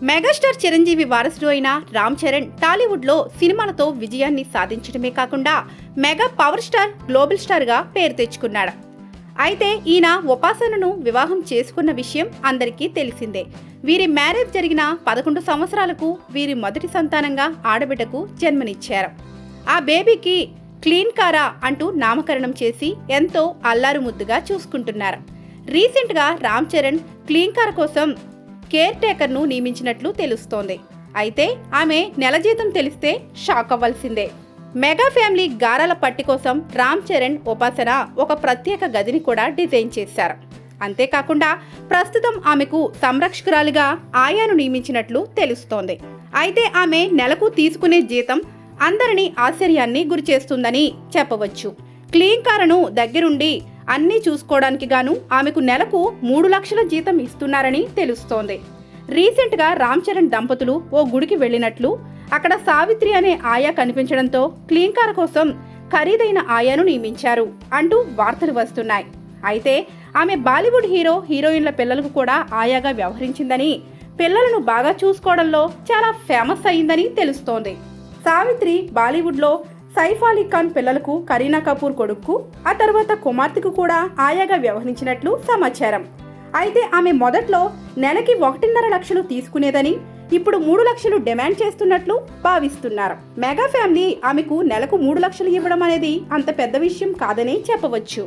Megastar Chiranjeevi వారసుడు అయిన రామ్ చరణ్ టాలీవుడ్లో సినిమాలతో విజయాన్ని సాధించడమే కాకుండా మెగా పవర్ స్టార్, గ్లోబల్ స్టార్గా పేరు తెచ్చుకున్నాడు. అయితే ఈయన ఉపాసనను వివాహం చేసుకున్న విషయం అందరికీ తెలిసిందే. వీరి మ్యారేజ్ జరిగిన 11 సంవత్సరాలకు వీరి మొదటి సంతానంగా ఆడబిడ్డకు జన్మనిచ్చారు. ఆ బేబీకి క్లీన్ కారా అంటూ నామకరణం చేసి ఎంతో అల్లారు ముద్దుగా చూసుకుంటున్నారు. రీసెంట్గా రామ్ చరణ్ క్లీన్ కార్ కోసం కేర్ టేకర్ను నియమించినట్లు తెలుస్తోంది. అయితే ఆమె నెల జీతం తెలిస్తే షాక్ అవ్వాల్సిందే. మెగా ఫ్యామిలీ గారాల పట్టి కోసం రామ్ చరణ్, ఉపాసన ఒక ప్రత్యేక గదిని కూడా డిజైన్ చేశారు. అంతేకాకుండా ప్రస్తుతం ఆమెకు సంరక్షకురాలిగా ఆయాను నియమించినట్లు తెలుస్తోంది. అయితే ఆమె నెలకు తీసుకునే జీతం అందరినీ ఆశ్చర్యాన్ని గురిచేస్తుందని చెప్పవచ్చు. క్లీన్ కారును దగ్గరుండి అన్నీ చూసుకోవడానికి గాను ఆమెకు నెలకు 3 లక్షల జీతం ఇస్తున్నారని తెలుస్తోంది. రీసెంట్గా రామ్ చరణ్ దంపతులు ఓ గుడికి వెళ్ళినట్లు, అక్కడ సావిత్రి అనే ఆయా కనిపించడంతో క్లీన్ కార్ కోసం ఖరీదైన ఆయాను నియమించారు అంటూ వార్తలు వస్తున్నాయి. అయితే ఆమె బాలీవుడ్ హీరో, హీరోయిన్ల పిల్లలకు కూడా ఆయాగా వ్యవహరించిందని, పిల్లలను బాగా చూసుకోవడంలో చాలా ఫేమస్ అయిందని తెలుస్తోంది. సావిత్రి బాలీవుడ్లో సైఫ్ అలీ ఖాన్ పిల్లలకు కరీనా కపూర్ కొడుకు, ఆ తర్వాత కుమార్తెకు కూడా ఆయాగా వ్యవహరించినట్లు సమాచారం. అయితే ఆమె మొదట్లో నెలకి 1.5 లక్షలు తీసుకునేదని, ఇప్పుడు 3 లక్షలు డిమాండ్ చేస్తున్నట్లు భావిస్తున్నారు. మెగా ఫ్యామిలీ ఆమెకు నెలకు 3 లక్షలు ఇవ్వడం అనేది అంత పెద్ద విషయం కాదనే చెప్పవచ్చు.